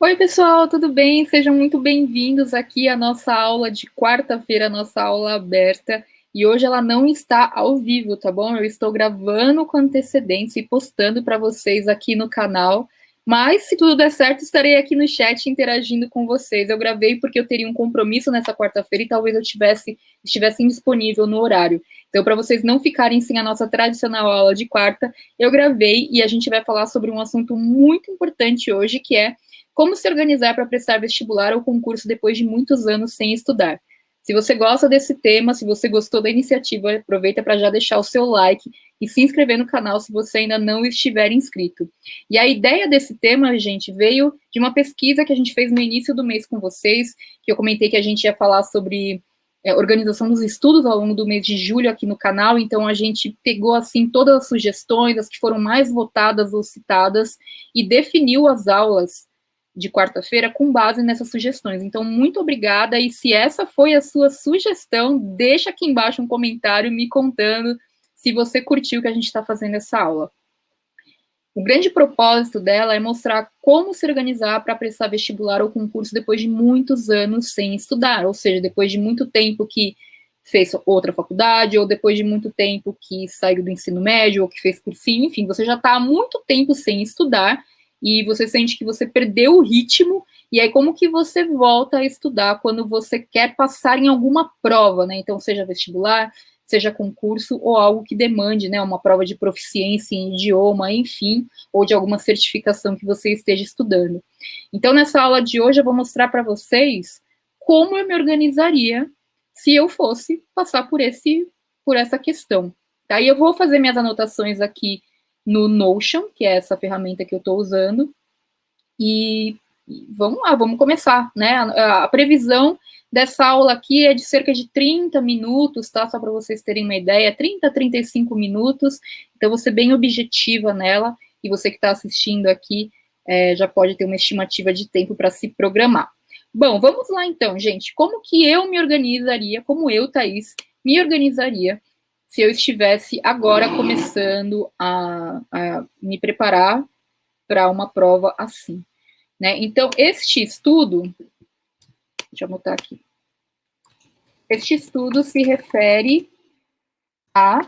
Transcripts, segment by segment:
Oi, pessoal, tudo bem? Sejam muito bem-vindos aqui à nossa aula de quarta-feira, nossa aula aberta. E hoje ela não está ao vivo, tá bom? Eu estou gravando com antecedência e postando para vocês aqui no canal. Mas, se tudo der certo, estarei aqui no chat interagindo com vocês. Eu gravei porque eu teria um compromisso nessa quarta-feira e talvez eu estivesse indisponível no horário. Então, para vocês não ficarem sem a nossa tradicional aula de quarta, eu gravei e a gente vai falar sobre um assunto muito importante hoje, que é como se organizar para prestar vestibular ou concurso depois de muitos anos sem estudar. Se você gosta desse tema, se você gostou da iniciativa, aproveita para já deixar o seu like e se inscrever no canal se você ainda não estiver inscrito. E a ideia desse tema, gente, veio de uma pesquisa que a gente fez no início do mês com vocês, que eu comentei que a gente ia falar sobre organização dos estudos ao longo do mês de julho aqui no canal, então a gente pegou, assim, todas as sugestões, as que foram mais votadas ou citadas, e definiu as aulas de quarta-feira com base nessas sugestões. Então, muito obrigada, e se essa foi a sua sugestão, deixa aqui embaixo um comentário me contando se você curtiu que a gente está fazendo essa aula. O grande propósito dela é mostrar como se organizar para prestar vestibular ou concurso depois de muitos anos sem estudar, ou seja, depois de muito tempo que fez outra faculdade, ou depois de muito tempo que saiu do ensino médio, ou que fez cursinho, enfim, você já está há muito tempo sem estudar, e você sente que você perdeu o ritmo, e aí como que você volta a estudar quando você quer passar em alguma prova, né? Então, seja vestibular, seja concurso ou algo que demande, né, uma prova de proficiência em idioma, enfim, ou de alguma certificação que você esteja estudando. Então, nessa aula de hoje, eu vou mostrar para vocês como eu me organizaria se eu fosse passar por essa questão. Tá? E eu vou fazer minhas anotações aqui no Notion, que é essa ferramenta que eu estou usando, e vamos lá, vamos começar, né? A previsão dessa aula aqui é de cerca de 30 minutos, tá? Só para vocês terem uma ideia, 30 a 35 minutos. Então, vou ser bem objetiva nela, e você que está assistindo aqui já pode ter uma estimativa de tempo para se programar. Bom, vamos lá então, gente. Como que eu me organizaria, como eu, Thaís, me organizaria se eu estivesse agora começando a me preparar para uma prova assim? Né? Então, este estudo, deixa eu anotar aqui, este estudo se refere a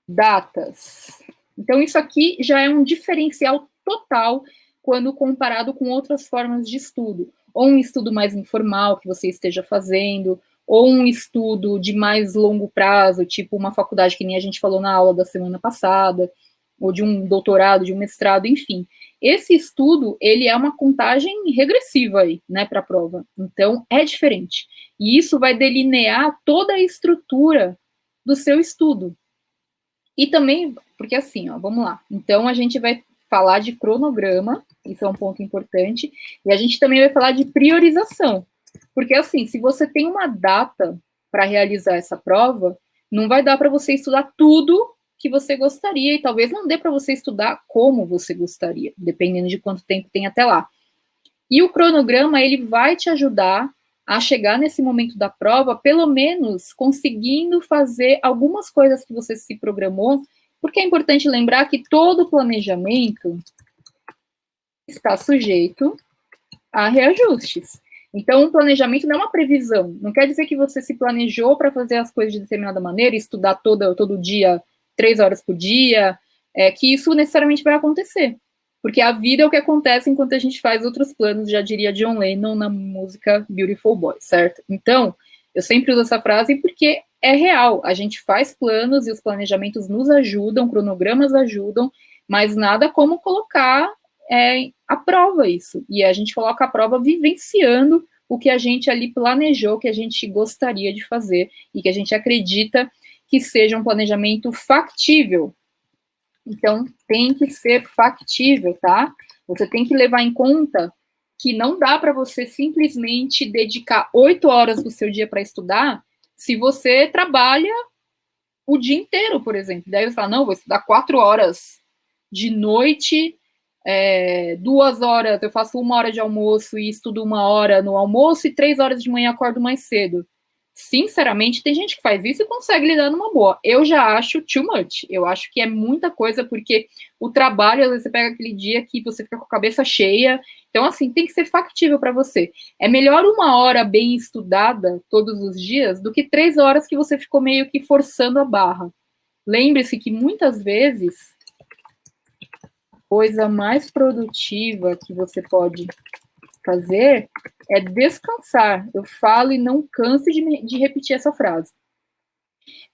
datas. Então, isso aqui já é um diferencial total quando comparado com outras formas de estudo. Ou um estudo mais informal que você esteja fazendo, ou um estudo de mais longo prazo, tipo uma faculdade que nem a gente falou na aula da semana passada, ou de um doutorado, de um mestrado, enfim. Esse estudo, ele é uma contagem regressiva aí, né, para a prova. Então, é diferente. E isso vai delinear toda a estrutura do seu estudo. E também, porque assim, ó, vamos lá. Então, a gente vai falar de cronograma, isso é um ponto importante, e a gente também vai falar de priorização. Porque, assim, se você tem uma data para realizar essa prova, não vai dar para você estudar tudo que você gostaria, e talvez não dê para você estudar como você gostaria, dependendo de quanto tempo tem até lá. E o cronograma, ele vai te ajudar a chegar nesse momento da prova, pelo menos conseguindo fazer algumas coisas que você se programou, porque é importante lembrar que todo planejamento está sujeito a reajustes. Então, o planejamento não é uma previsão. Não quer dizer que você se planejou para fazer as coisas de determinada maneira, estudar todo dia, 3 horas por dia, que isso necessariamente vai acontecer. Porque a vida é o que acontece enquanto a gente faz outros planos, já diria John Lennon na música Beautiful Boy, certo? Então, eu sempre uso essa frase porque é real. A gente faz planos e os planejamentos nos ajudam, cronogramas ajudam, mas nada como colocar à prova isso. E a gente coloca a prova vivenciando o que a gente ali planejou, que a gente gostaria de fazer e que a gente acredita que seja um planejamento factível. Então, tem que ser factível, tá? Você tem que levar em conta que não dá para você simplesmente dedicar 8 horas do seu dia para estudar se você trabalha o dia inteiro, por exemplo. Daí você fala, não, vou estudar 4 horas de noite, 2 horas, eu faço 1 hora de almoço e estudo 1 hora no almoço e 3 horas de manhã acordo mais cedo. sinceramente, tem gente que faz isso e consegue lidar numa boa. Eu já acho too much. Eu acho que é muita coisa, porque o trabalho, às vezes você pega aquele dia que você fica com a cabeça cheia. Então, assim, tem que ser factível para você. É melhor 1 hora bem estudada todos os dias do que 3 horas que você ficou meio que forçando a barra. Lembre-se que muitas vezes a coisa mais produtiva que você pode fazer é descansar. Eu falo e não canso de repetir essa frase.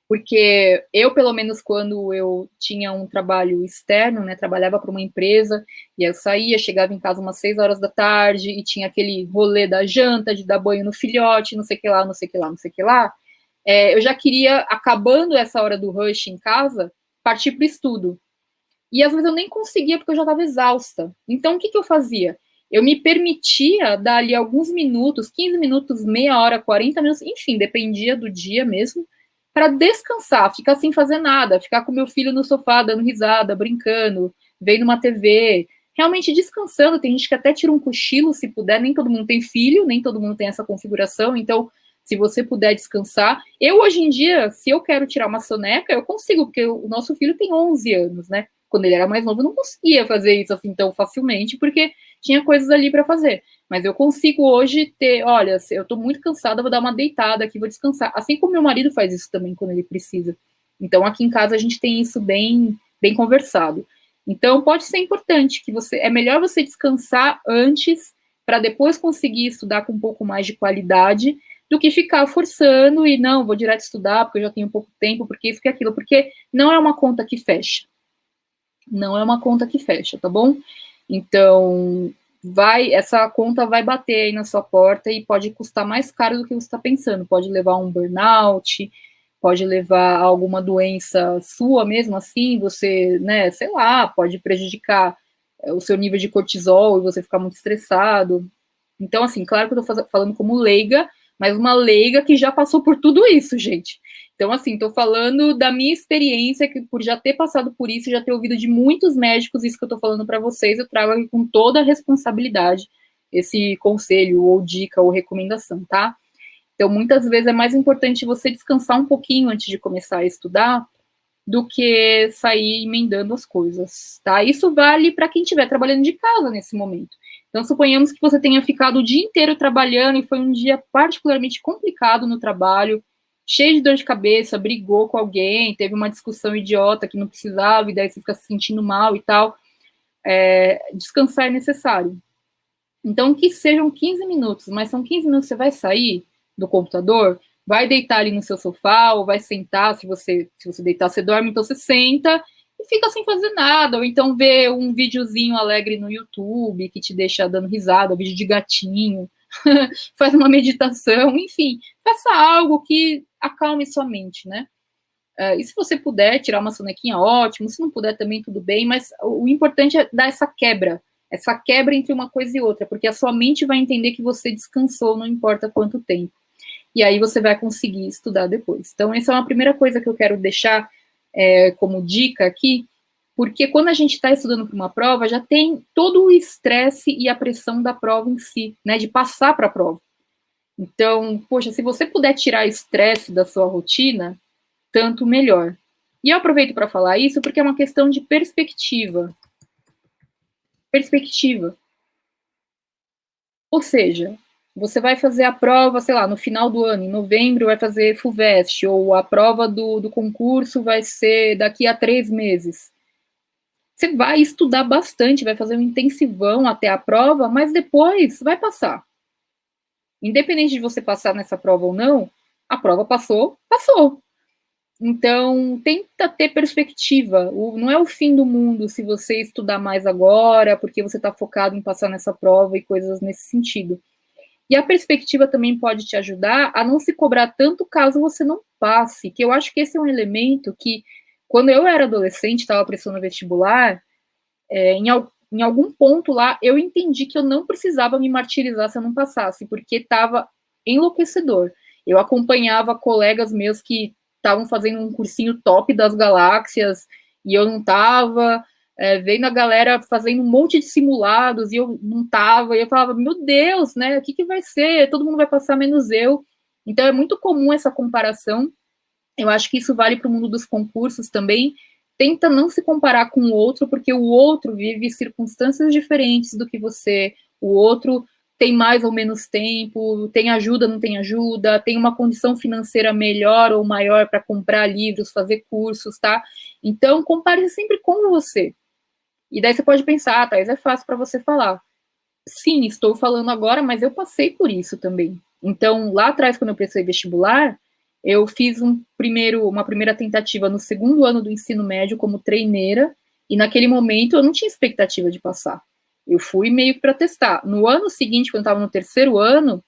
Porque eu, pelo menos, quando eu tinha um trabalho externo, né, trabalhava para uma empresa, e eu saía, chegava em casa umas 6 horas da tarde, e tinha aquele rolê da janta, de dar banho no filhote, não sei o que lá, não sei o que lá, não sei o que lá, eu já queria, acabando essa hora do rush em casa, partir para o estudo. E às vezes eu nem conseguia porque eu já estava exausta. Então o que, que eu fazia? Eu me permitia dar ali alguns minutos, 15 minutos, meia hora, 40 minutos, enfim, dependia do dia mesmo, para descansar, ficar sem fazer nada, ficar com meu filho no sofá, dando risada, brincando, vendo uma TV, realmente descansando. Tem gente que até tira um cochilo, se puder, nem todo mundo tem filho, nem todo mundo tem essa configuração, então se você puder descansar. Eu, hoje em dia, se eu quero tirar uma soneca, eu consigo, porque o nosso filho tem 11 anos, né? Quando ele era mais novo, eu não conseguia fazer isso assim tão facilmente, porque tinha coisas ali para fazer. Mas eu consigo hoje ter, olha, eu tô muito cansada, vou dar uma deitada aqui, vou descansar. Assim como meu marido faz isso também quando ele precisa. Então aqui em casa a gente tem isso bem conversado. Então pode ser importante que é melhor você descansar antes para depois conseguir estudar com um pouco mais de qualidade do que ficar forçando e não, vou direto estudar porque eu já tenho pouco tempo, porque isso que aquilo, porque não é uma conta que fecha. Não é uma conta que fecha, tá bom? Então, essa conta vai bater aí na sua porta e pode custar mais caro do que você está pensando. Pode levar a um burnout, pode levar a alguma doença sua mesmo assim, você, né, sei lá, pode prejudicar o seu nível de cortisol e você ficar muito estressado. Então, assim, claro que eu tô falando como leiga, mas uma leiga que já passou por tudo isso, gente. Então, assim, tô falando da minha experiência, que por já ter passado por isso, já ter ouvido de muitos médicos isso que eu tô falando para vocês, eu trago aqui com toda a responsabilidade esse conselho, ou dica, ou recomendação, tá? Então, muitas vezes é mais importante você descansar um pouquinho antes de começar a estudar, do que sair emendando as coisas, tá? Isso vale para quem estiver trabalhando de casa nesse momento. Então, suponhamos que você tenha ficado o dia inteiro trabalhando e foi um dia particularmente complicado no trabalho, cheio de dor de cabeça, brigou com alguém, teve uma discussão idiota que não precisava, e daí você fica se sentindo mal e tal. Descansar é necessário. Então, que sejam 15 minutos, mas são 15 minutos que você vai sair do computador, vai deitar ali no seu sofá, ou vai sentar, se você deitar, você dorme, então você senta e fica sem fazer nada, ou então vê um videozinho alegre no YouTube, que te deixa dando risada, um vídeo de gatinho, faz uma meditação, enfim, faça algo que acalme sua mente, né? E se você puder tirar uma sonequinha, ótimo, se não puder também, tudo bem, mas o importante é dar essa quebra entre uma coisa e outra, porque a sua mente vai entender que você descansou, não importa quanto tempo. E aí você vai conseguir estudar depois. Então, essa é uma primeira coisa que eu quero deixar como dica aqui, porque quando a gente está estudando para uma prova, já tem todo o estresse e a pressão da prova em si, né, de passar para a prova. Então, poxa, se você puder tirar estresse da sua rotina, tanto melhor. E eu aproveito para falar isso porque é uma questão de perspectiva. Perspectiva. Ou seja, você vai fazer a prova, sei lá, no final do ano, em novembro, vai fazer FUVEST, ou a prova do concurso vai ser daqui a 3 meses. Você vai estudar bastante, vai fazer um intensivão até a prova, mas depois vai passar. Independente de você passar nessa prova ou não, a prova passou, passou. Então, tenta ter perspectiva. Não é o fim do mundo se você estudar mais agora, porque você está focado em passar nessa prova e coisas nesse sentido. E a perspectiva também pode te ajudar a não se cobrar tanto caso você não passe, que eu acho que esse é um elemento que, quando eu era adolescente, estava prestando vestibular, em algum ponto lá, eu entendi que eu não precisava me martirizar se eu não passasse, porque estava enlouquecedor. Eu acompanhava colegas meus que estavam fazendo um cursinho top das galáxias, e eu não estava, vendo a galera fazendo um monte de simulados, e eu não estava, e eu falava, meu Deus, né, o que vai ser? Todo mundo vai passar menos eu. Então, é muito comum essa comparação. Eu acho que isso vale para o mundo dos concursos também. Tenta não se comparar com o outro, porque o outro vive circunstâncias diferentes do que você. O outro tem mais ou menos tempo, tem ajuda, não tem ajuda, tem uma condição financeira melhor ou maior para comprar livros, fazer cursos, tá? Então, compare sempre com você. E daí você pode pensar, ah, Thais, é fácil para você falar. Sim, estou falando agora, mas eu passei por isso também. Então, lá atrás, quando eu prestei vestibular, eu fiz uma primeira tentativa no segundo ano do ensino médio como treineira, e naquele momento eu não tinha expectativa de passar. Eu fui meio que para testar. No ano seguinte, quando eu estava no terceiro ano,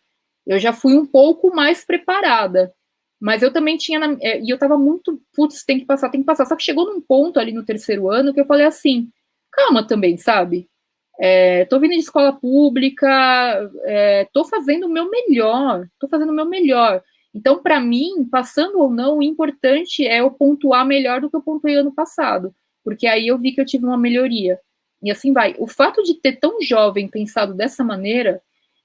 eu já fui um pouco mais preparada. Mas eu também tinha. E eu estava muito, putz, tem que passar, tem que passar. Só que chegou num ponto ali no terceiro ano que eu falei assim: calma também, sabe? Tô vindo de escola pública, tô fazendo o meu melhor, tô fazendo o meu melhor. Então, para mim, passando ou não, o importante é eu pontuar melhor do que eu pontuei ano passado, porque aí eu vi que eu tive uma melhoria. E assim vai. O fato de ter tão jovem pensado dessa maneira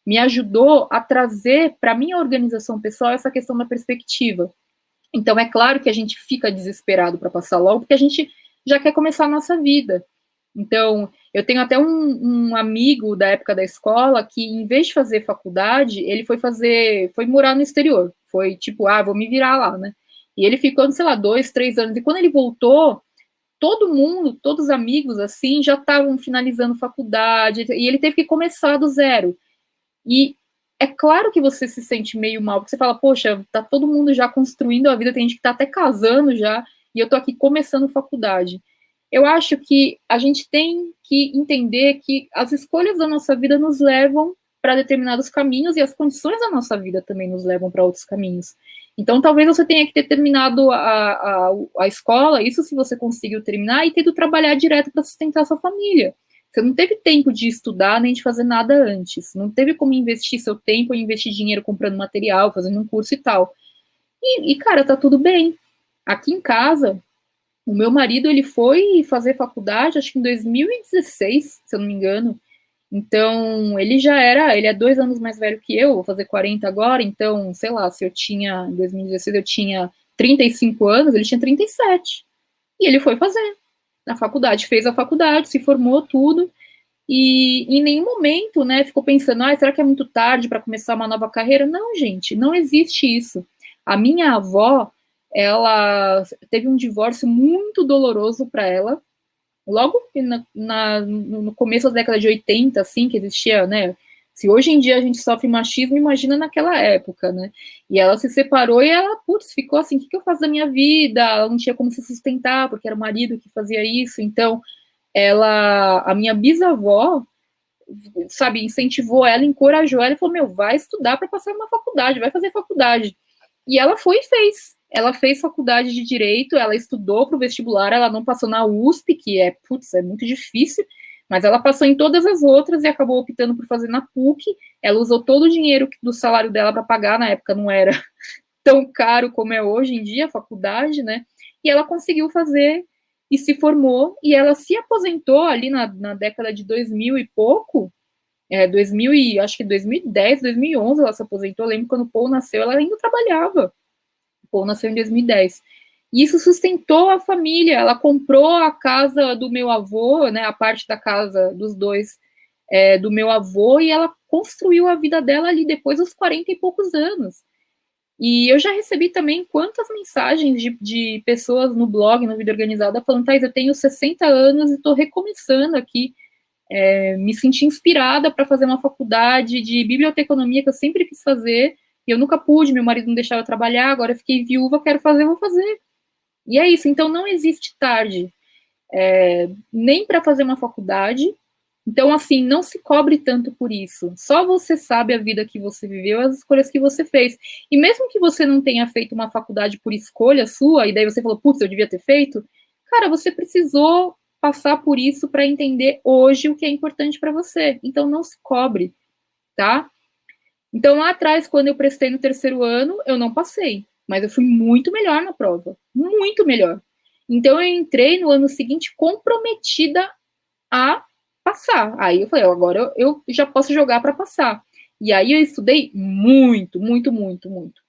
me ajudou a trazer para minha organização pessoal essa questão da perspectiva. Então, é claro que a gente fica desesperado para passar logo, porque a gente já quer começar a nossa vida. Então, eu tenho até um amigo da época da escola que, em vez de fazer faculdade, ele foi morar no exterior. Foi tipo, vou me virar lá, né? E ele ficou, sei lá, 2, 3 anos. E quando ele voltou, todo mundo, todos os amigos, assim, já estavam finalizando faculdade. E ele teve que começar do zero. E é claro que você se sente meio mal, porque você fala, poxa, tá todo mundo já construindo a vida, tem gente que tá até casando já, e eu tô aqui começando faculdade. Eu acho que a gente tem que entender que as escolhas da nossa vida nos levam para determinados caminhos e as condições da nossa vida também nos levam para outros caminhos. Então, talvez você tenha que ter terminado a escola, isso se você conseguiu terminar, e ter ido trabalhar direto para sustentar a sua família. Você não teve tempo de estudar nem de fazer nada antes. Não teve como investir seu tempo e investir dinheiro comprando material, fazendo um curso e tal. Cara, tá tudo bem. Aqui em casa, o meu marido, ele foi fazer faculdade, acho que em 2016, se eu não me engano. Então, ele é 2 anos mais velho que eu, vou fazer 40 agora, então, sei lá, se eu tinha, em 2016 eu tinha 35 anos, ele tinha 37. E ele foi fazer a faculdade, fez a faculdade, se formou tudo, e em nenhum momento, né, ficou pensando, será que é muito tarde para começar uma nova carreira? Não, gente, não existe isso. A minha avó, ela teve um divórcio muito doloroso para ela, logo no começo da década de 80, assim, que existia, né, se hoje em dia a gente sofre machismo, imagina naquela época, né, e ela se separou e ela, putz, ficou assim, o que eu faço da minha vida? Ela não tinha como se sustentar, porque era o marido que fazia isso, então a minha bisavó, sabe, incentivou ela, encorajou ela e falou, meu, vai estudar para passar uma faculdade, vai fazer faculdade. E ela foi e fez. Ela fez faculdade de Direito, ela estudou para o vestibular, ela não passou na USP, que é muito difícil, mas ela passou em todas as outras e acabou optando por fazer na PUC. Ela usou todo o dinheiro do salário dela para pagar, na época não era tão caro como é hoje em dia a faculdade, né? E ela conseguiu fazer e se formou, e ela se aposentou ali na década de 2000 e pouco, 2000 e, acho que 2010, 2011 ela se aposentou. Eu lembro quando o Paul nasceu, ela ainda trabalhava. O Paul nasceu em 2010. E isso sustentou a família. Ela comprou a casa do meu avô, né, a parte da casa dos dois, do meu avô, e ela construiu a vida dela ali depois dos 40 e poucos anos. E eu já recebi também quantas mensagens de pessoas no blog, no Vida Organizada, falando, Thais, eu tenho 60 anos e estou recomeçando aqui, me senti inspirada para fazer uma faculdade de biblioteconomia que eu sempre quis fazer, e eu nunca pude, meu marido não deixava eu trabalhar, agora eu fiquei viúva, quero fazer, vou fazer. E é isso, então não existe tarde, nem para fazer uma faculdade. Então, assim, não se cobre tanto por isso. Só você sabe a vida que você viveu, as escolhas que você fez. E mesmo que você não tenha feito uma faculdade por escolha sua, e daí você falou, putz, eu devia ter feito, cara, você precisou passar por isso para entender hoje o que é importante para você. Então, não se cobre, tá? Então, lá atrás, quando eu prestei no terceiro ano, eu não passei, mas eu fui muito melhor na prova. Muito melhor. Então, eu entrei no ano seguinte comprometida a passar. Aí eu falei, agora eu já posso jogar para passar. E aí eu estudei muito, muito, muito, muito.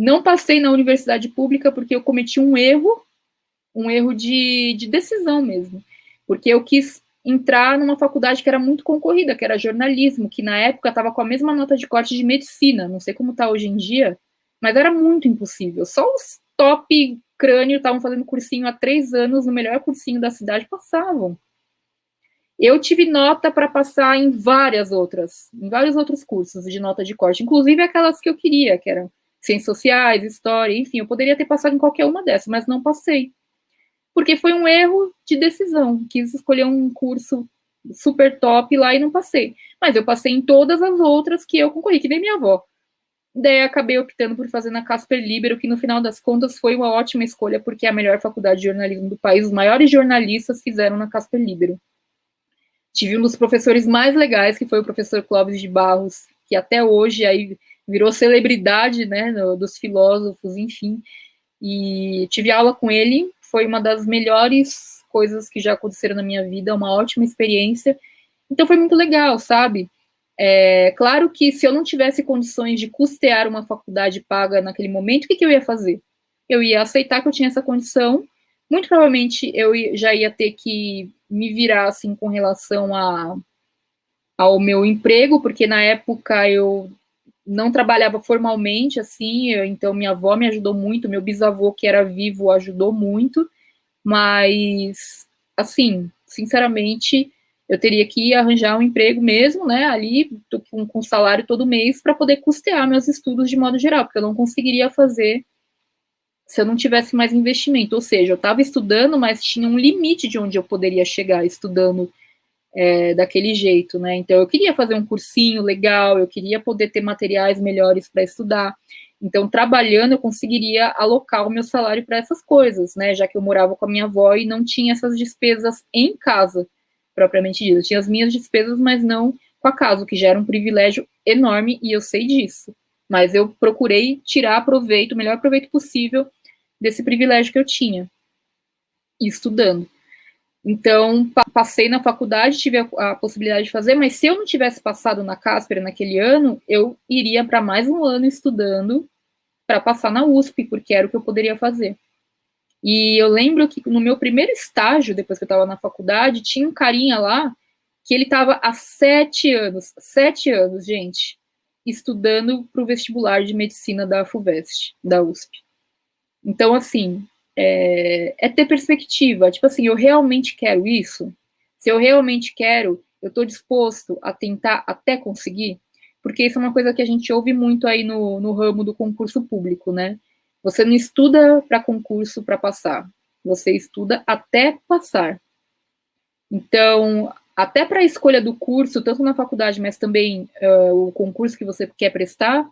Não passei na universidade pública porque eu cometi um erro de decisão mesmo, porque eu quis entrar numa faculdade que era muito concorrida, que era jornalismo, que na época estava com a mesma nota de corte de medicina, não sei como está hoje em dia, mas era muito impossível. Só os top crânio estavam fazendo cursinho há 3 anos, no melhor cursinho da cidade, passavam. Eu tive nota para passar em vários outros cursos de nota de corte, inclusive aquelas que eu queria, que eram ciências sociais, história, enfim, eu poderia ter passado em qualquer uma dessas, mas não passei. Porque foi um erro de decisão. Quis escolher um curso super top lá e não passei. Mas eu passei em todas as outras que eu concorri, que nem minha avó. Daí acabei optando por fazer na Casper Libero, que no final das contas foi uma ótima escolha, porque é a melhor faculdade de jornalismo do país. Os maiores jornalistas fizeram na Casper Libero. Tive um dos professores mais legais, que foi o professor Clóvis de Barros, que até hoje aí virou celebridade, né, dos filósofos, enfim. E tive aula com ele, foi uma das melhores coisas que já aconteceram na minha vida, uma ótima experiência. Então foi muito legal, sabe? Claro que se eu não tivesse condições de custear uma faculdade paga naquele momento, o que eu ia fazer? Eu ia aceitar que eu tinha essa condição, muito provavelmente eu já ia ter que me virar assim com relação ao meu emprego, porque na época eu não trabalhava formalmente, assim, então minha avó me ajudou muito, meu bisavô, que era vivo, ajudou muito, mas, assim, sinceramente, eu teria que arranjar um emprego mesmo, né, ali, com salário todo mês, para poder custear meus estudos de modo geral, porque eu não conseguiria fazer se eu não tivesse mais investimento, ou seja, eu estava estudando, mas tinha um limite de onde eu poderia chegar estudando daquele jeito, né? Então eu queria fazer um cursinho legal, eu queria poder ter materiais melhores para estudar. Então, trabalhando, eu conseguiria alocar o meu salário para essas coisas, né? Já que eu morava com a minha avó e não tinha essas despesas em casa, propriamente dito. Eu tinha as minhas despesas, mas não com a casa, o que já era um privilégio enorme, e eu sei disso. Mas eu procurei tirar proveito, o melhor proveito possível desse privilégio que eu tinha, estudando. Então, passei na faculdade, tive a possibilidade de fazer, mas se eu não tivesse passado na Casper naquele ano, eu iria para mais um ano estudando para passar na USP, porque era o que eu poderia fazer. E eu lembro que no meu primeiro estágio, depois que eu estava na faculdade, tinha um carinha lá que ele estava há 7 anos, gente, estudando para o vestibular de medicina da FUVEST, da USP. Então, assim, ter perspectiva. Tipo assim, eu realmente quero isso? Se eu realmente quero, eu estou disposto a tentar até conseguir? Porque isso é uma coisa que a gente ouve muito aí no ramo do concurso público, né? Você não estuda para concurso para passar. Você estuda até passar. Então, até para a escolha do curso, tanto na faculdade, mas também o concurso que você quer prestar,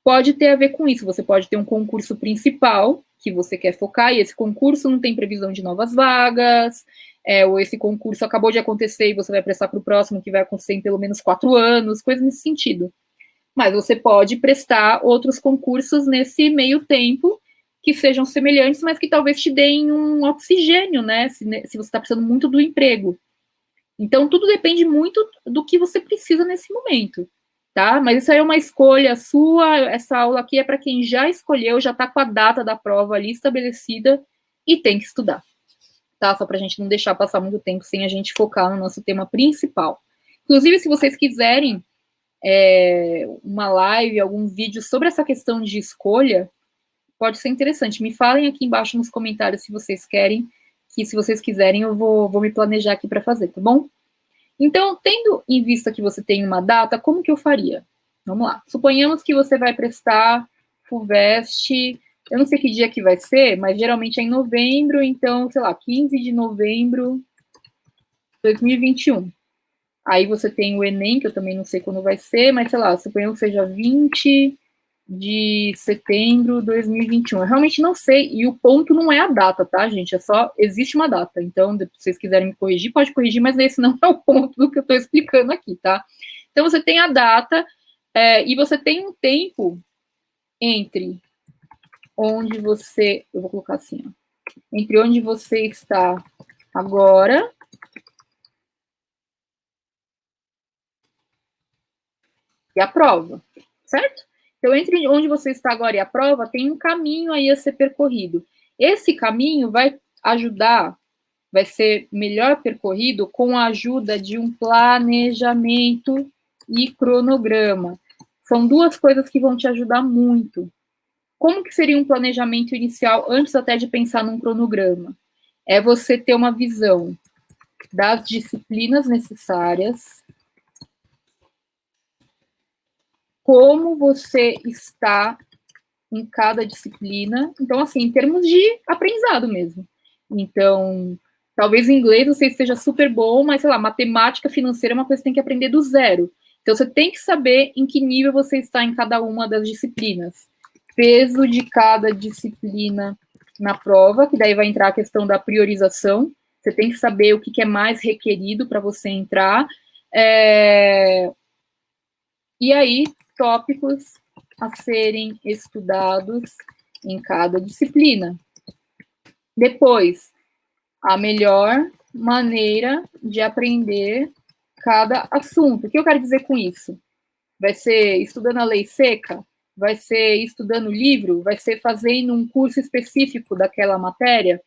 pode ter a ver com isso. Você pode ter um concurso principal que você quer focar, e esse concurso não tem previsão de novas vagas, ou esse concurso acabou de acontecer e você vai prestar para o próximo, que vai acontecer em pelo menos 4 anos, coisa nesse sentido. Mas você pode prestar outros concursos nesse meio tempo, que sejam semelhantes, mas que talvez te deem um oxigênio, né? Se você está precisando muito do emprego. Então, tudo depende muito do que você precisa nesse momento. Tá? Mas isso aí é uma escolha sua, essa aula aqui é para quem já escolheu, já está com a data da prova ali estabelecida e tem que estudar, tá? Só para a gente não deixar passar muito tempo sem a gente focar no nosso tema principal. Inclusive, se vocês quiserem uma live, algum vídeo sobre essa questão de escolha, pode ser interessante. Me falem aqui embaixo nos comentários se vocês querem, que se vocês quiserem eu vou me planejar aqui para fazer, tá bom? Então, tendo em vista que você tem uma data, como que eu faria? Vamos lá. Suponhamos que você vai prestar FUVEST, eu não sei que dia que vai ser, mas geralmente é em novembro, então, sei lá, 15 de novembro de 2021. Aí você tem o Enem, que eu também não sei quando vai ser, mas sei lá, suponhamos que seja 20 de setembro de 2021. Eu realmente não sei, e o ponto não é a data, tá, gente? É só, existe uma data. Então, se vocês quiserem me corrigir, pode corrigir, mas esse não é o ponto do que eu estou explicando aqui, tá? Então, você tem a data, e você tem um tempo entre onde você, eu vou colocar assim, ó, entre onde você está agora e a prova, certo? Então, entre onde você está agora e a prova, tem um caminho aí a ser percorrido. Esse caminho vai ajudar, vai ser melhor percorrido com a ajuda de um planejamento e cronograma. São duas coisas que vão te ajudar muito. Como que seria um planejamento inicial, antes até de pensar num cronograma? É você ter uma visão das disciplinas necessárias, como você está em cada disciplina. Então, assim, em termos de aprendizado mesmo. Então, talvez em inglês você esteja super bom, mas, sei lá, matemática financeira é uma coisa que você tem que aprender do zero. Então, você tem que saber em que nível você está em cada uma das disciplinas. Peso de cada disciplina na prova, que daí vai entrar a questão da priorização. Você tem que saber o que é mais requerido para você entrar. E aí, tópicos a serem estudados em cada disciplina. Depois, a melhor maneira de aprender cada assunto. O que eu quero dizer com isso? Vai ser estudando a lei seca? Vai ser estudando livro? Vai ser fazendo um curso específico daquela matéria?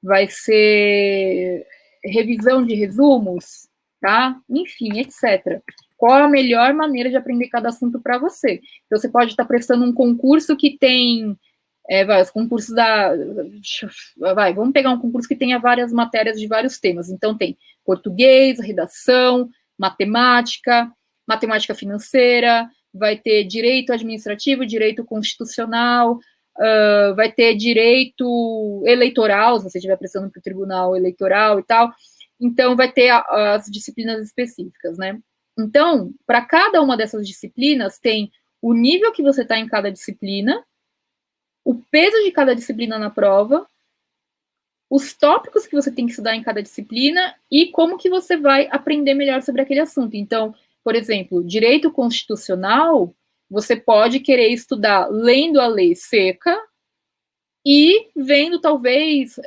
Vai ser revisão de resumos? Tá? Enfim, etc. Qual a melhor maneira de aprender cada assunto para você? Então, você pode estar prestando um concurso que tem os concursos vamos pegar um concurso que tenha várias matérias de vários temas. Então, tem português, redação, matemática, matemática financeira, vai ter direito administrativo, direito constitucional, vai ter direito eleitoral, se você estiver prestando para o tribunal eleitoral e tal. Então, vai ter as disciplinas específicas, né? Então, para cada uma dessas disciplinas, tem o nível que você está em cada disciplina, o peso de cada disciplina na prova, os tópicos que você tem que estudar em cada disciplina e como que você vai aprender melhor sobre aquele assunto. Então, por exemplo, direito constitucional, você pode querer estudar lendo a lei seca e vendo, talvez,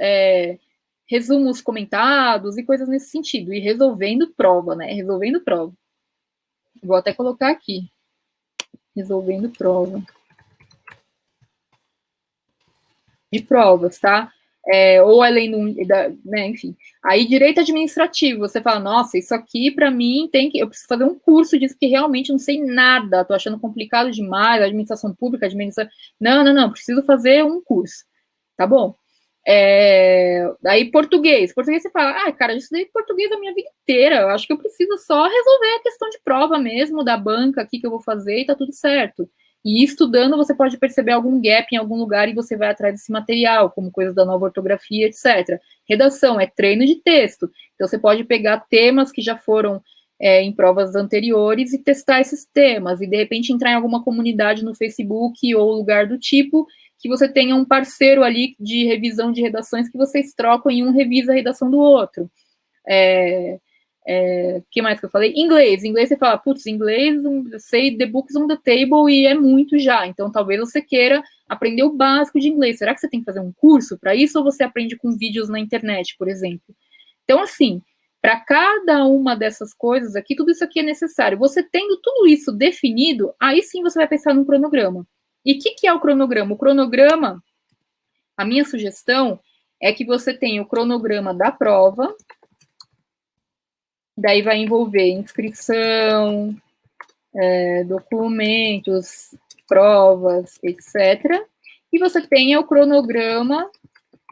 resumos comentados e coisas nesse sentido, e resolvendo prova, né? Resolvendo prova. Vou até colocar aqui. Resolvendo prova. De provas, tá? Ou além do, né, enfim. Aí, direito administrativo, você fala, nossa, isso aqui para mim eu preciso fazer um curso disso, que realmente não sei nada, tô achando complicado demais, administração pública, não, preciso fazer um curso, tá bom? Aí, português você fala, cara, eu estudei português a minha vida inteira, eu acho que eu preciso só resolver a questão de prova mesmo, da banca aqui que eu vou fazer e tá tudo certo. E estudando, você pode perceber algum gap em algum lugar e você vai atrás desse material, como coisas da nova ortografia, etc. Redação é treino de texto. Então, você pode pegar temas que já foram em provas anteriores e testar esses temas. E, de repente, entrar em alguma comunidade no Facebook ou lugar do tipo, que você tenha um parceiro ali de revisão de redações que vocês trocam e um revisa a redação do outro. Que mais que eu falei? Inglês você fala, putz, inglês, eu sei the books on the table e é muito já, então talvez você queira aprender o básico de inglês. Será que você tem que fazer um curso para isso ou você aprende com vídeos na internet, por exemplo? Então, assim, para cada uma dessas coisas aqui, tudo isso aqui é necessário. Você tendo tudo isso definido, aí sim você vai pensar num cronograma. E o que é o cronograma? O cronograma, a minha sugestão é que você tenha o cronograma da prova, daí vai envolver inscrição, documentos, provas, etc. E você tenha o cronograma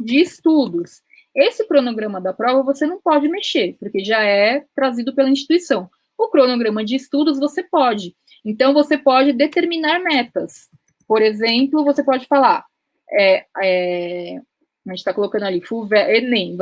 de estudos. Esse cronograma da prova você não pode mexer, porque já é trazido pela instituição. O cronograma de estudos você pode. Então, você pode determinar metas. Por exemplo, você pode falar, a gente está colocando ali, Enem,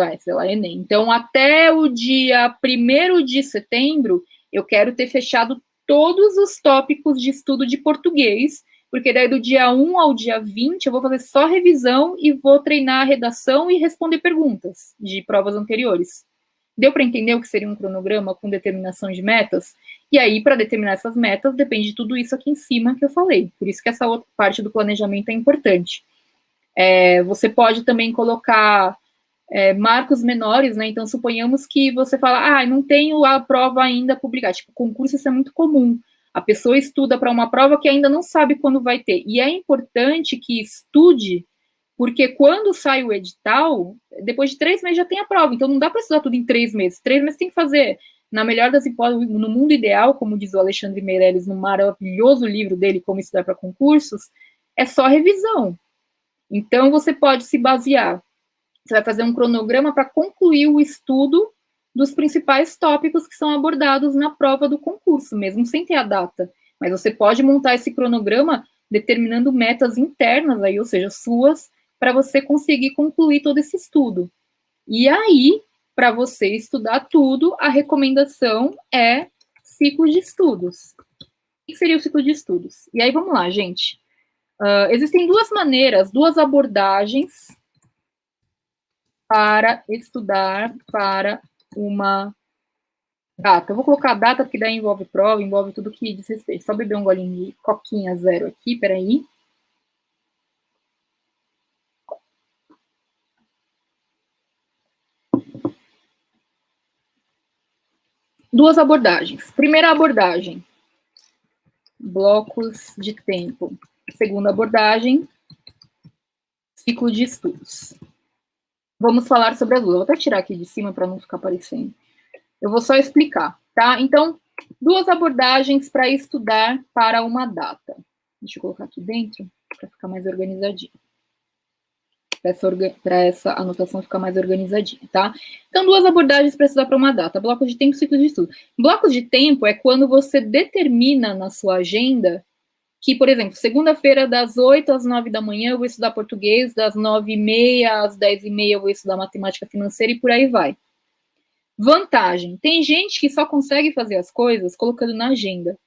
Enem. Então, até o dia 1º de setembro, eu quero ter fechado todos os tópicos de estudo de português, porque daí do dia 1 ao dia 20 eu vou fazer só revisão e vou treinar a redação e responder perguntas de provas anteriores. Deu para entender o que seria um cronograma com determinação de metas? E aí, para determinar essas metas, depende de tudo isso aqui em cima que eu falei. Por isso que essa outra parte do planejamento é importante. Você pode também colocar marcos menores, né? Então, suponhamos que você fala, não tenho a prova ainda publicada. Tipo, concurso, isso é muito comum. A pessoa estuda para uma prova que ainda não sabe quando vai ter. E é importante que estude, porque quando sai o edital, depois de 3 meses já tem a prova. Então não dá para estudar tudo em 3 meses. 3 meses tem que fazer, na melhor das hipóteses, no mundo ideal, como diz o Alexandre Meirelles no maravilhoso livro dele, Como Estudar para Concursos, é só revisão. Então você pode se basear. Você vai fazer um cronograma para concluir o estudo dos principais tópicos que são abordados na prova do concurso, mesmo sem ter a data. Mas você pode montar esse cronograma determinando metas internas, aí, ou seja, suas, para você conseguir concluir todo esse estudo. E aí, para você estudar tudo, a recomendação é ciclo de estudos. O que seria o ciclo de estudos? E aí, vamos lá, gente. Existem duas maneiras, duas abordagens para estudar para uma data. Eu vou colocar a data, porque daí envolve prova, envolve tudo que diz respeito. Só beber um golinho de coquinha zero aqui, peraí. Duas abordagens. Primeira abordagem, blocos de tempo. Segunda abordagem, ciclo de estudos. Vamos falar sobre as duas. Vou até tirar aqui de cima para não ficar aparecendo. Eu vou só explicar, tá? Então, duas abordagens para estudar para uma data. Deixa eu colocar aqui dentro para ficar mais organizadinho. Para essa anotação ficar mais organizadinha, tá? Então, duas abordagens para estudar para uma data. Blocos de tempo e ciclo de estudo. Blocos de tempo é quando você determina na sua agenda que, por exemplo, segunda-feira, das 8 às 9 da manhã, eu vou estudar português, das 9h30 às 10h30 eu vou estudar matemática financeira e por aí vai. Vantagem, tem gente que só consegue fazer as coisas colocando na agenda.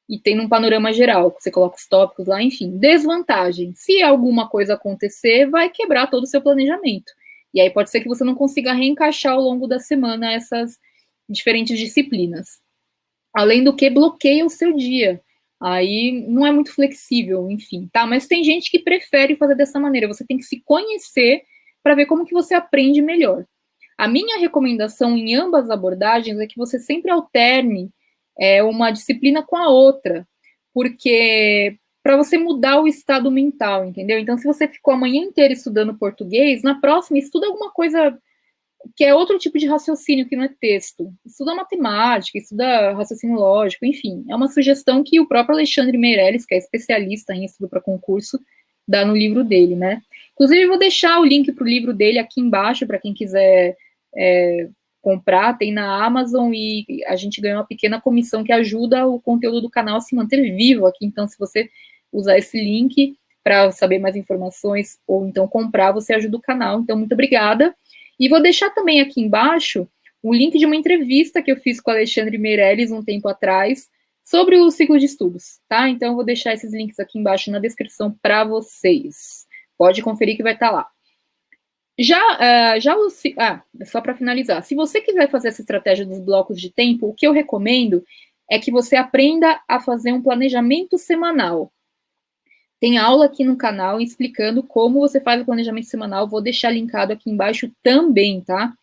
E tem num panorama geral, você coloca os tópicos lá, enfim. Desvantagem, se alguma coisa acontecer, vai quebrar todo o seu planejamento. E aí pode ser que você não consiga reencaixar ao longo da semana essas diferentes disciplinas. Além do que, bloqueia o seu dia. Aí não é muito flexível, enfim, tá? Mas tem gente que prefere fazer dessa maneira. Você tem que se conhecer para ver como que você aprende melhor. A minha recomendação em ambas abordagens é que você sempre alterne uma disciplina com a outra, porque para você mudar o estado mental, entendeu? Então, se você ficou a manhã inteira estudando português, na próxima estuda alguma coisa que é outro tipo de raciocínio que não é texto. Estuda matemática, estuda raciocínio lógico, enfim. É uma sugestão que o próprio Alexandre Meirelles, que é especialista em estudo para concurso, dá no livro dele, né? Inclusive, eu vou deixar o link para o livro dele aqui embaixo, para quem quiser comprar, tem na Amazon, e a gente ganha uma pequena comissão que ajuda o conteúdo do canal a se manter vivo aqui. Então, se você usar esse link para saber mais informações, ou então comprar, você ajuda o canal. Então, muito obrigada. E vou deixar também aqui embaixo o link de uma entrevista que eu fiz com o Alexandre Meirelles um tempo atrás, sobre o ciclo de estudos, tá? Então, eu vou deixar esses links aqui embaixo na descrição para vocês. Pode conferir que vai estar lá. Só para finalizar, se você quiser fazer essa estratégia dos blocos de tempo, o que eu recomendo é que você aprenda a fazer um planejamento semanal. Tem aula aqui no canal explicando como você faz o planejamento semanal, vou deixar linkado aqui embaixo também, tá?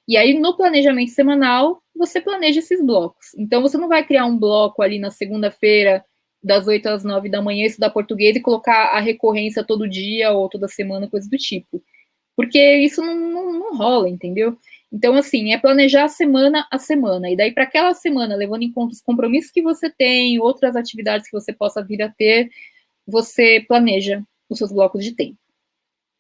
E aí, no planejamento semanal, você planeja esses blocos. Então, você não vai criar um bloco ali na segunda-feira, das 8 às 9 da manhã, estudar português e colocar a recorrência todo dia ou toda semana, coisa do tipo. Porque isso não rola, entendeu? Então, assim, é planejar semana a semana. E daí, para aquela semana, levando em conta os compromissos que você tem, outras atividades que você possa vir a ter, você planeja os seus blocos de tempo.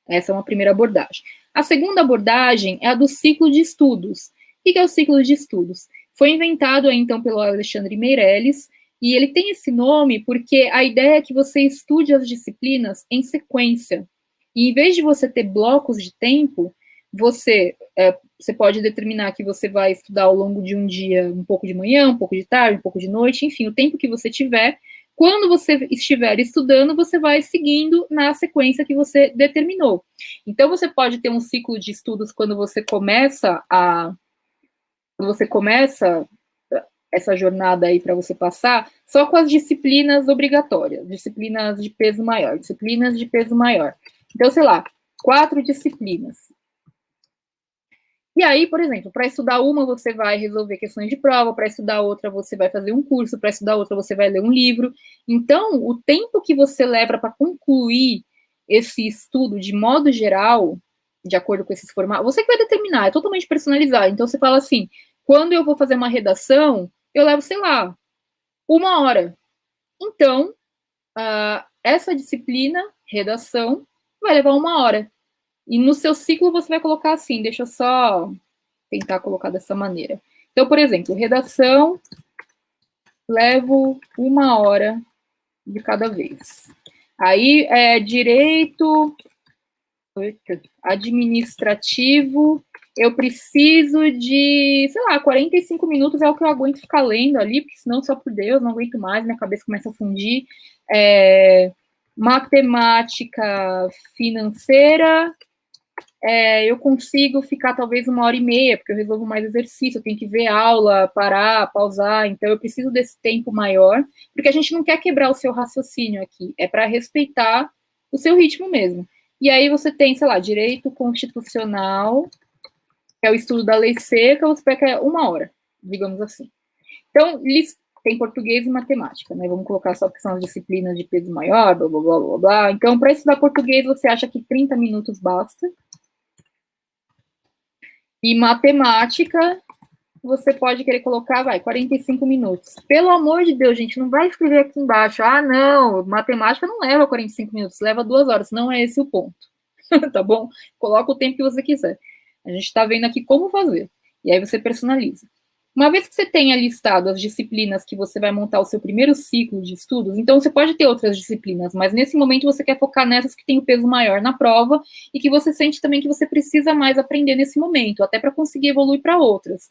Essa é uma primeira abordagem. A segunda abordagem é a do ciclo de estudos. O que é o ciclo de estudos? Foi inventado, então, pelo Alexandre Meirelles, e ele tem esse nome porque a ideia é que você estude as disciplinas em sequência. E em vez de você ter blocos de tempo, você pode determinar que você vai estudar ao longo de um dia, um pouco de manhã, um pouco de tarde, um pouco de noite, enfim, o tempo que você tiver. Quando você estiver estudando, você vai seguindo na sequência que você determinou. Então, você pode ter um ciclo de estudos quando você começa essa jornada aí para você passar, só com as disciplinas obrigatórias, disciplinas de peso maior. Então, sei lá, 4 disciplinas. E aí, por exemplo, para estudar uma, você vai resolver questões de prova, para estudar outra, você vai fazer um curso, para estudar outra, você vai ler um livro. Então, o tempo que você leva para concluir esse estudo, de modo geral, de acordo com esses formatos, você que vai determinar, é totalmente personalizado. Então, você fala assim, quando eu vou fazer uma redação, eu levo, sei lá, 1 hora. Então, essa disciplina, redação, vai levar 1 hora. E no seu ciclo você vai colocar assim, deixa eu só tentar colocar dessa maneira. Então, por exemplo, redação, levo 1 hora de cada vez. Aí, direito administrativo, eu preciso de, sei lá, 45 minutos é o que eu aguento ficar lendo ali, porque senão, só por Deus, não aguento mais, minha cabeça começa a fundir. Matemática financeira, eu consigo ficar talvez 1 hora e meia, porque eu resolvo mais exercício, eu tenho que ver aula, parar, pausar, então eu preciso desse tempo maior, porque a gente não quer quebrar o seu raciocínio aqui, é para respeitar o seu ritmo mesmo. E aí você tem, sei lá, direito constitucional, que é o estudo da lei seca, você pega 1 hora, digamos assim. Então, tem português e matemática, né? Vamos colocar só porque são as disciplinas de peso maior, blá, blá, blá, blá, blá. Então, para estudar português, você acha que 30 minutos basta. E matemática, você pode querer colocar, 45 minutos. Pelo amor de Deus, gente, não vai escrever aqui embaixo, não, matemática não leva 45 minutos, leva 2 horas, não é esse o ponto, tá bom? Coloca o tempo que você quiser. A gente está vendo aqui como fazer, e aí você personaliza. Uma vez que você tenha listado as disciplinas que você vai montar o seu primeiro ciclo de estudos, então você pode ter outras disciplinas, mas nesse momento você quer focar nessas que têm o peso maior na prova e que você sente também que você precisa mais aprender nesse momento, até para conseguir evoluir para outras.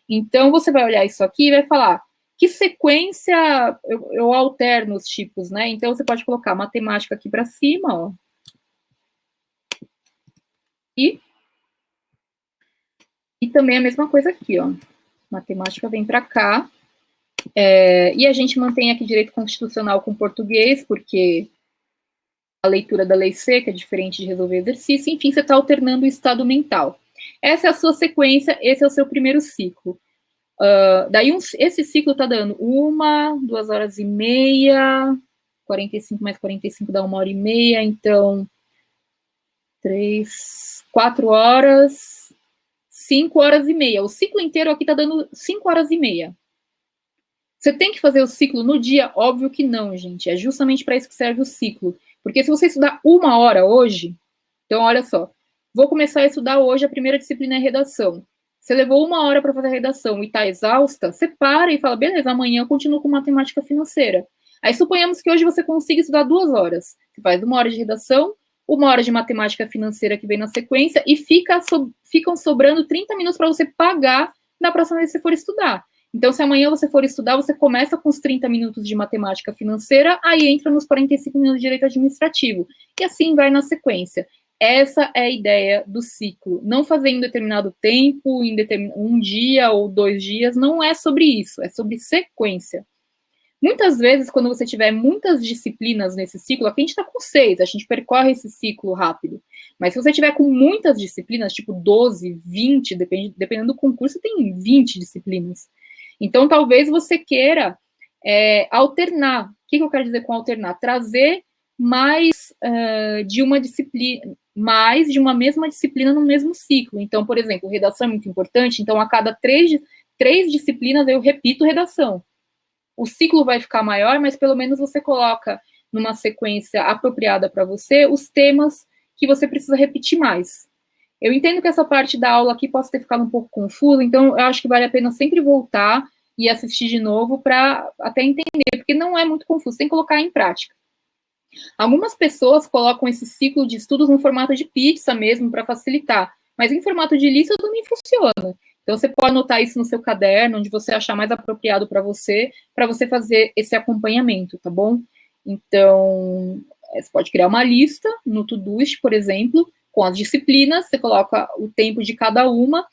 Então você vai olhar isso aqui e vai falar que sequência eu alterno os tipos, né? Então você pode colocar matemática aqui para cima, ó. E também a mesma coisa aqui, ó. Matemática vem para cá. E a gente mantém aqui direito constitucional com português, porque a leitura da lei seca é diferente de resolver exercício. Enfim, você está alternando o estado mental. Essa é a sua sequência, esse é o seu primeiro ciclo. Daí, esse ciclo está dando 2 horas e meia, 45 mais 45 dá 1 hora e meia, então 4 horas, 5 horas e meia. O ciclo inteiro aqui está dando 5 horas e meia. Você tem que fazer o ciclo no dia? Óbvio que não, gente. É justamente para isso que serve o ciclo. Porque se você estudar 1 hora hoje, então olha só, vou começar a estudar hoje, a primeira disciplina é redação. Você levou 1 hora para fazer a redação e está exausta, você para e fala, beleza, amanhã eu continuo com matemática financeira. Aí suponhamos que hoje você consiga estudar 2 horas. Você faz 1 hora de redação, 1 hora de matemática financeira que vem na sequência e ficam sobrando 30 minutos para você pagar na próxima vez que você for estudar. Então, se amanhã você for estudar, você começa com os 30 minutos de matemática financeira, aí entra nos 45 minutos de direito administrativo. E assim vai na sequência. Essa é a ideia do ciclo. Não fazer em determinado tempo, em um dia ou 2 dias, não é sobre isso, é sobre sequência. Muitas vezes, quando você tiver muitas disciplinas nesse ciclo, aqui a gente está com 6, a gente percorre esse ciclo rápido. Mas se você tiver com muitas disciplinas, tipo 12, 20, dependendo do concurso, tem 20 disciplinas. Então, talvez você queira alternar. O que eu quero dizer com alternar? Trazer mais de uma disciplina, mais de uma mesma disciplina no mesmo ciclo. Então, por exemplo, redação é muito importante, então a cada 3 disciplinas eu repito redação. O ciclo vai ficar maior, mas pelo menos você coloca numa sequência apropriada para você os temas que você precisa repetir mais. Eu entendo que essa parte da aula aqui possa ter ficado um pouco confusa, então eu acho que vale a pena sempre voltar e assistir de novo para até entender, porque não é muito confuso, tem que colocar em prática. Algumas pessoas colocam esse ciclo de estudos no formato de pizza mesmo, para facilitar, mas em formato de lista também funciona. Então, você pode anotar isso no seu caderno, onde você achar mais apropriado para você fazer esse acompanhamento, tá bom? Então, você pode criar uma lista no Todoist, por exemplo, com as disciplinas, você coloca o tempo de cada uma,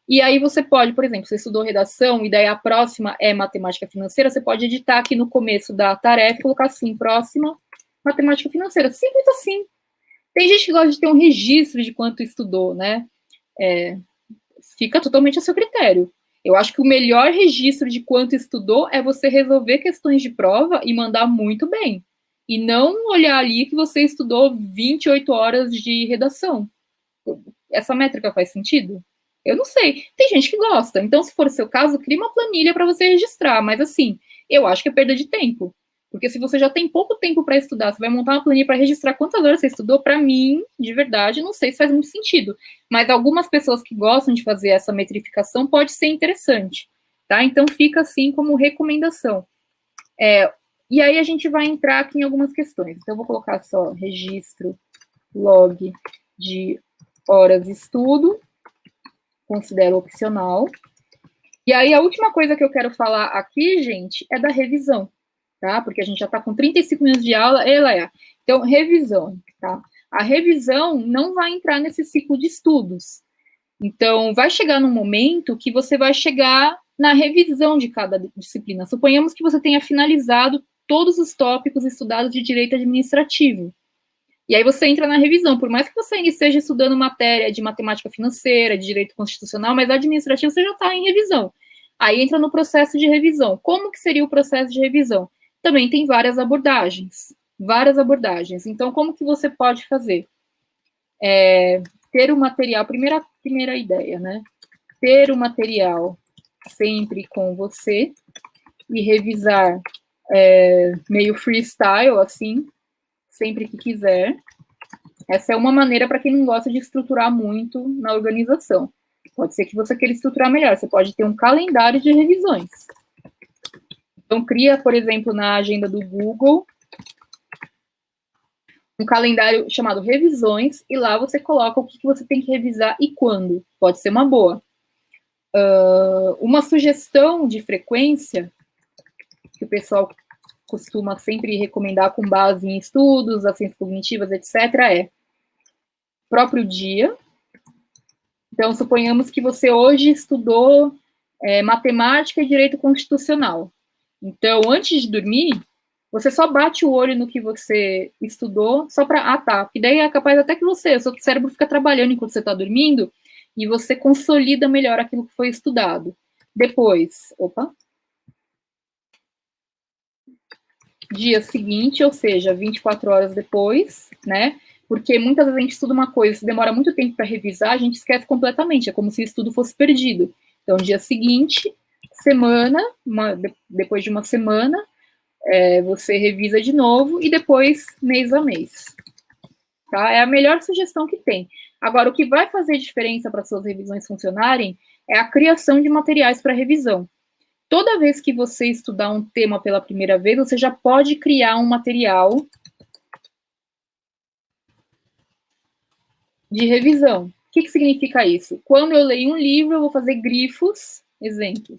e aí você pode, por exemplo, você estudou redação, e daí a próxima é matemática financeira, você pode editar aqui no começo da tarefa e colocar assim, próxima, matemática financeira. Simples assim. Tem gente que gosta de ter um registro de quanto estudou, né? fica totalmente a seu critério. Eu acho que o melhor registro de quanto estudou é você resolver questões de prova e mandar muito bem. E não olhar ali que você estudou 28 horas de redação. Essa métrica faz sentido? Eu não sei. Tem gente que gosta. Então, se for o seu caso, crie uma planilha para você registrar. Mas, assim, eu acho que é perda de tempo. Porque se você já tem pouco tempo para estudar, você vai montar uma planilha para registrar quantas horas você estudou, para mim, de verdade, não sei se faz muito sentido. Mas algumas pessoas que gostam de fazer essa metrificação pode ser interessante. Tá? Então, fica assim como recomendação. E aí a gente vai entrar aqui em algumas questões. Então, eu vou colocar só registro log de horas de estudo, considero opcional. E aí, a última coisa que eu quero falar aqui, gente, é da revisão, tá? Porque a gente já está com 35 minutos de aula, Então, revisão, tá? A revisão não vai entrar nesse ciclo de estudos. Então, vai chegar num momento que você vai chegar na revisão de cada disciplina. Suponhamos que você tenha finalizado todos os tópicos estudados de direito administrativo. E aí você entra na revisão, por mais que você ainda esteja estudando matéria de matemática financeira, de direito constitucional, mas administrativo você já está em revisão. Aí entra no processo de revisão. Como que seria o processo de revisão? Também tem várias abordagens. Então, como que você pode fazer? Ter o material, primeira ideia, né? Ter o material sempre com você e revisar meio freestyle, assim, sempre que quiser. Essa é uma maneira para quem não gosta de estruturar muito na organização. Pode ser que você queira estruturar melhor. Você pode ter um calendário de revisões. Então, cria, por exemplo, na agenda do Google, um calendário chamado revisões, e lá você coloca o que você tem que revisar e quando. Pode ser uma boa. Uma sugestão de frequência, que o pessoal costuma sempre recomendar com base em estudos, as ciências cognitivas, etc., é próprio dia. Então, suponhamos que você hoje estudou matemática e direito constitucional. Então, antes de dormir, você só bate o olho no que você estudou, só para, porque daí é capaz até que o seu cérebro fica trabalhando enquanto você está dormindo, e você consolida melhor aquilo que foi estudado. Depois, dia seguinte, ou seja, 24 horas depois, né? Porque muitas vezes a gente estuda uma coisa, se demora muito tempo para revisar, a gente esquece completamente, é como se o estudo fosse perdido. Então, dia seguinte, semana, depois de uma semana, você revisa de novo e depois mês a mês. Tá? É a melhor sugestão que tem. Agora, o que vai fazer diferença para suas revisões funcionarem é a criação de materiais para revisão. Toda vez que você estudar um tema pela primeira vez, você já pode criar um material de revisão. O que significa isso? Quando eu leio um livro, eu vou fazer grifos, exemplos.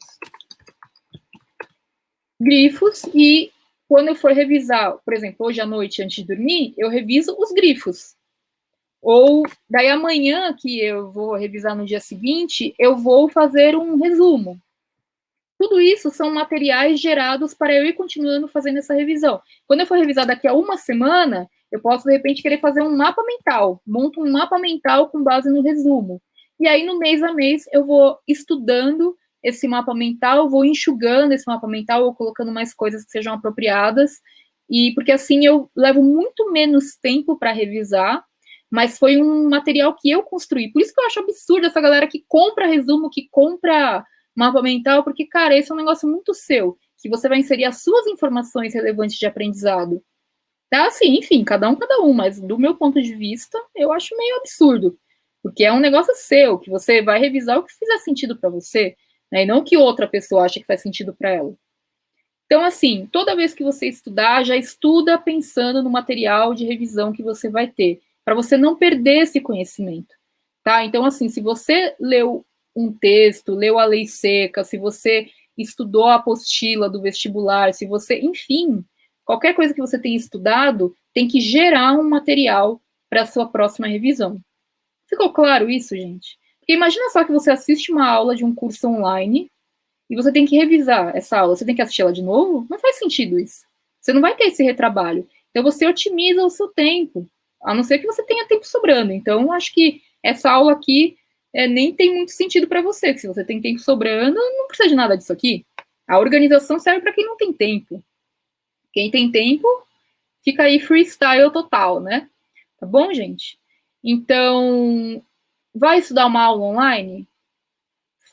Grifos, e quando eu for revisar, por exemplo, hoje à noite, antes de dormir, eu reviso os grifos. Ou daí amanhã, que eu vou revisar no dia seguinte, eu vou fazer um resumo. Tudo isso são materiais gerados para eu ir continuando fazendo essa revisão. Quando eu for revisar daqui a uma semana, eu posso, de repente, querer fazer um mapa mental. Monto um mapa mental com base no resumo. E aí, no mês a mês, eu vou estudando esse mapa mental, vou enxugando esse mapa mental, ou colocando mais coisas que sejam apropriadas, e porque assim eu levo muito menos tempo para revisar, mas foi um material que eu construí. Por isso que eu acho absurdo essa galera que compra resumo, que compra mapa mental, porque, cara, esse é um negócio muito seu, que você vai inserir as suas informações relevantes de aprendizado. Tá, assim, enfim, cada um, mas do meu ponto de vista, eu acho meio absurdo, porque é um negócio seu, que você vai revisar o que fizer sentido para você, né, e não o que outra pessoa acha que faz sentido para ela. Então, assim, toda vez que você estudar, já estuda pensando no material de revisão que você vai ter, para você não perder esse conhecimento, tá? Então, assim, se você leu um texto, leu a lei seca, se você estudou a apostila do vestibular, se você, enfim, qualquer coisa que você tenha estudado, tem que gerar um material para a sua próxima revisão. Ficou claro isso, gente? Porque imagina só que você assiste uma aula de um curso online e você tem que revisar essa aula, você tem que assistir ela de novo? Não faz sentido isso. Você não vai ter esse retrabalho. Então, você otimiza o seu tempo, a não ser que você tenha tempo sobrando. Então, acho que essa aula aqui nem tem muito sentido para você, que se você tem tempo sobrando, não precisa de nada disso aqui. A organização serve para quem não tem tempo. Quem tem tempo, fica aí freestyle total, né? Tá bom, gente? Então, vai estudar uma aula online?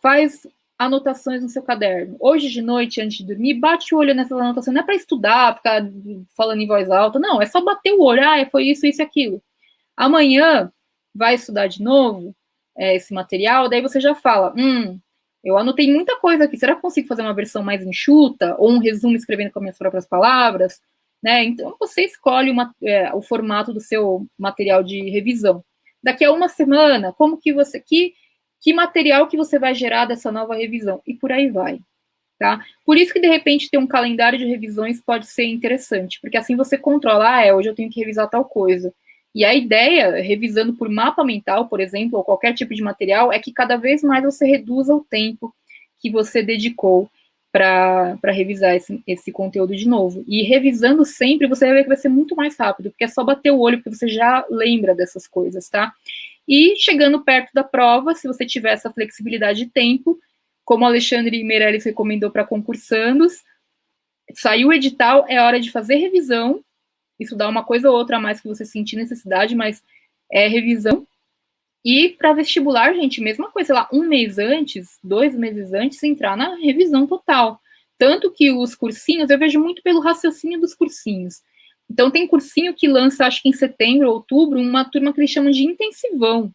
Faz anotações no seu caderno. Hoje de noite, antes de dormir, bate o olho nessas anotações. Não é para estudar, ficar falando em voz alta. Não, é só bater o olho. Foi isso, isso e aquilo. Amanhã, vai estudar de novo esse material, daí você já fala, eu anotei muita coisa aqui, será que eu consigo fazer uma versão mais enxuta, ou um resumo escrevendo com as minhas próprias palavras, né? Então, você escolhe o formato do seu material de revisão. Daqui a uma semana, como que você... Que material que você vai gerar dessa nova revisão? E por aí vai, tá? Por isso que, de repente, ter um calendário de revisões pode ser interessante, porque assim você controla, hoje eu tenho que revisar tal coisa. E a ideia, revisando por mapa mental, por exemplo, ou qualquer tipo de material, é que cada vez mais você reduza o tempo que você dedicou para revisar esse conteúdo de novo. E revisando sempre, você vai ver que vai ser muito mais rápido, porque é só bater o olho, porque você já lembra dessas coisas, tá? E chegando perto da prova, se você tiver essa flexibilidade de tempo, como o Alexandre Meirelles recomendou para concursandos, saiu o edital, é hora de fazer revisão, estudar uma coisa ou outra a mais que você sentir necessidade, mas é revisão. E para vestibular, gente, mesma coisa, sei lá, 1 mês antes, 2 meses antes, entrar na revisão total. Tanto que os cursinhos, eu vejo muito pelo raciocínio dos cursinhos. Então, tem cursinho que lança, acho que em setembro, outubro, uma turma que eles chamam de intensivão,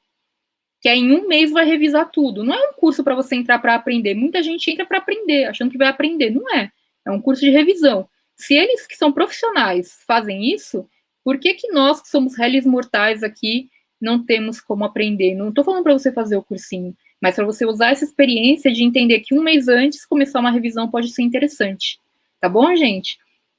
que aí em 1 mês vai revisar tudo. Não é um curso para você entrar para aprender. Muita gente entra para aprender, achando que vai aprender. Não é. É um curso de revisão. Se eles que são profissionais fazem isso, por que nós que somos réis mortais aqui não temos como aprender? Não estou falando para você fazer o cursinho, mas para você usar essa experiência de entender que 1 mês antes começar uma revisão pode ser interessante. Tá bom, gente?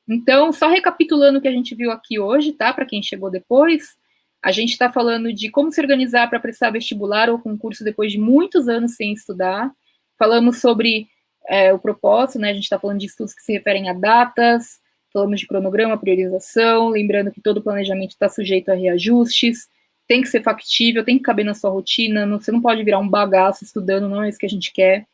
Então, só recapitulando o que a gente viu aqui hoje, tá? Para quem chegou depois, a gente está falando de como se organizar para prestar vestibular ou concurso depois de muitos anos sem estudar. Falamos sobre o propósito, né? A gente está falando de estudos que se referem a datas, falamos de cronograma, priorização, lembrando que todo planejamento está sujeito a reajustes, tem que ser factível, tem que caber na sua rotina, você não pode virar um bagaço estudando, não é isso que a gente quer.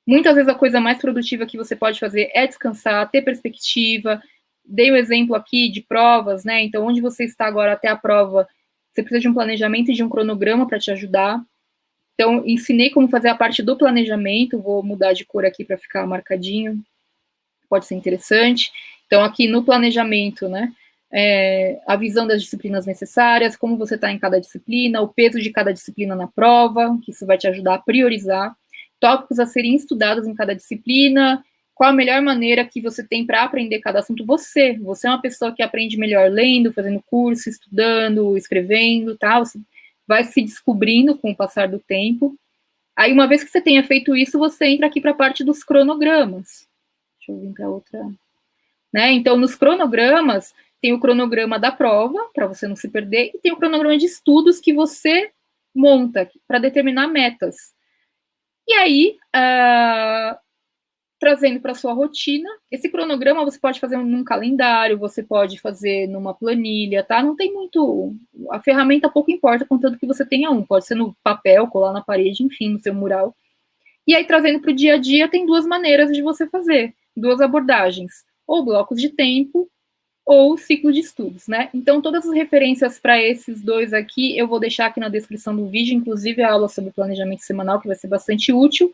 Muitas vezes a coisa mais produtiva que você pode fazer é descansar, ter perspectiva. Dei o exemplo aqui de provas, né? Então, onde você está agora até a prova, você precisa de um planejamento e de um cronograma para te ajudar. Então, ensinei como fazer a parte do planejamento, vou mudar de cor aqui para ficar marcadinho, pode ser interessante. Então, aqui no planejamento, né? A visão das disciplinas necessárias, como você está em cada disciplina, o peso de cada disciplina na prova, que isso vai te ajudar a priorizar. Tópicos a serem estudados em cada disciplina, qual a melhor maneira que você tem para aprender cada assunto. Você é uma pessoa que aprende melhor lendo, fazendo curso, estudando, escrevendo, tal. Você vai se descobrindo com o passar do tempo. Aí, uma vez que você tenha feito isso, você entra aqui para a parte dos cronogramas. Deixa eu vir para outra. Né? Então, nos cronogramas, tem o cronograma da prova, para você não se perder, e tem o cronograma de estudos que você monta para determinar metas. E aí, trazendo para a sua rotina, esse cronograma você pode fazer num calendário, você pode fazer numa planilha, tá? Não tem muito... A ferramenta pouco importa, contanto que você tenha pode ser no papel, colar na parede, enfim, no seu mural. E aí, trazendo para o dia a dia, tem 2 maneiras de você fazer, 2 abordagens, ou blocos de tempo, ou ciclo de estudos, né? Então, todas as referências para esses 2 aqui, eu vou deixar aqui na descrição do vídeo, inclusive a aula sobre planejamento semanal, que vai ser bastante útil.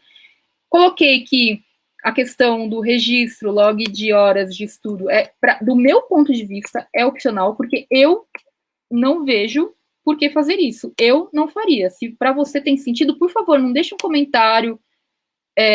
Coloquei que a questão do registro, log de horas de estudo, do meu ponto de vista, é opcional, porque eu não vejo por que fazer isso. Eu não faria. Se para você tem sentido, por favor, não deixe um comentário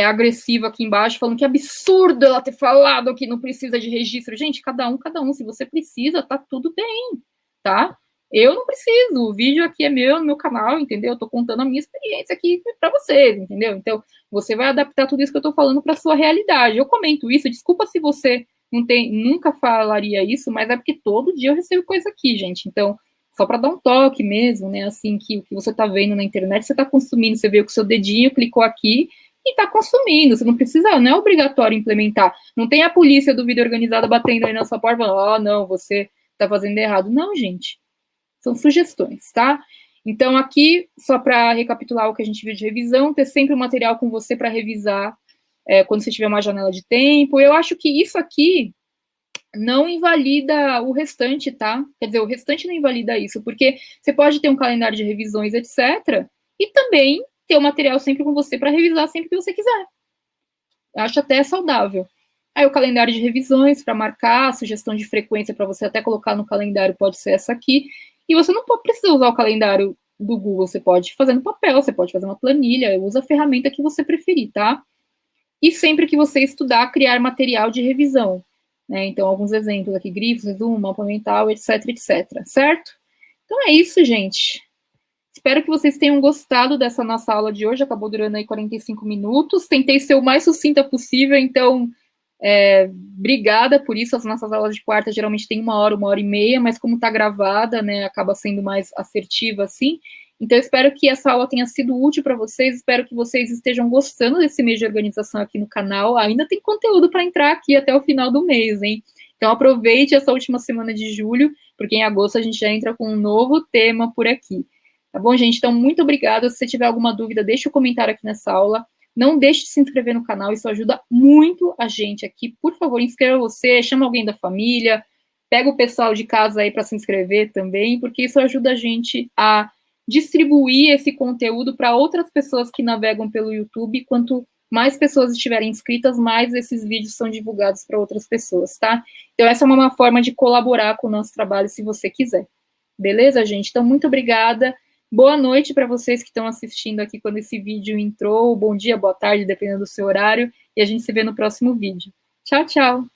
agressivo aqui embaixo, falando que é absurdo ela ter falado que não precisa de registro. Gente, cada um. Se você precisa, tá tudo bem, tá? Eu não preciso. O vídeo aqui é meu, no meu canal, entendeu? Eu tô contando a minha experiência aqui para vocês, entendeu? Então, você vai adaptar tudo isso que eu tô falando para sua realidade. Eu comento isso, desculpa se você nunca falaria isso, mas é porque todo dia eu recebo coisa aqui, gente. Então, só para dar um toque mesmo, né? Assim, que o que você tá vendo na internet, você tá consumindo, você veio com o seu dedinho, clicou aqui, e está consumindo, você não precisa, não é obrigatório implementar. Não tem a polícia do vídeo organizada batendo aí na sua porta falando, não, você está fazendo errado. Não, gente. São sugestões, tá? Então, aqui, só para recapitular o que a gente viu de revisão, ter sempre um material com você para revisar quando você tiver uma janela de tempo. Eu acho que isso aqui não invalida o restante, tá? Quer dizer, o restante não invalida isso, porque você pode ter um calendário de revisões, etc., e também ter o material sempre com você para revisar sempre que você quiser. Eu acho até saudável. Aí o calendário de revisões para marcar, a sugestão de frequência para você até colocar no calendário pode ser essa aqui. E você não precisa usar o calendário do Google, você pode fazer no papel, você pode fazer uma planilha, usa a ferramenta que você preferir, tá? E sempre que você estudar, criar material de revisão. Né? Então, alguns exemplos aqui, grifos, resumo, mapa mental, etc, etc. Certo? Então é isso, gente. Espero que vocês tenham gostado dessa nossa aula de hoje. Acabou durando aí 45 minutos. Tentei ser o mais sucinta possível, então obrigada por isso. As nossas aulas de quarta geralmente tem 1 hora e meia, mas como está gravada, né, acaba sendo mais assertiva assim. Então, eu espero que essa aula tenha sido útil para vocês, espero que vocês estejam gostando desse mês de organização aqui no canal. Ainda tem conteúdo para entrar aqui até o final do mês, hein? Então, aproveite essa última semana de julho, porque em agosto a gente já entra com um novo tema por aqui. Tá bom, gente? Então, muito obrigada. Se você tiver alguma dúvida, deixa o comentário aqui nessa aula. Não deixe de se inscrever no canal, isso ajuda muito a gente aqui. Por favor, inscreva você, chama alguém da família, pega o pessoal de casa aí para se inscrever também, porque isso ajuda a gente a distribuir esse conteúdo para outras pessoas que navegam pelo YouTube. Quanto mais pessoas estiverem inscritas, mais esses vídeos são divulgados para outras pessoas, tá? Então, essa é uma forma de colaborar com o nosso trabalho, se você quiser. Beleza, gente? Então, muito obrigada. Boa noite para vocês que estão assistindo aqui quando esse vídeo entrou. Bom dia, boa tarde, dependendo do seu horário. E a gente se vê no próximo vídeo. Tchau, tchau!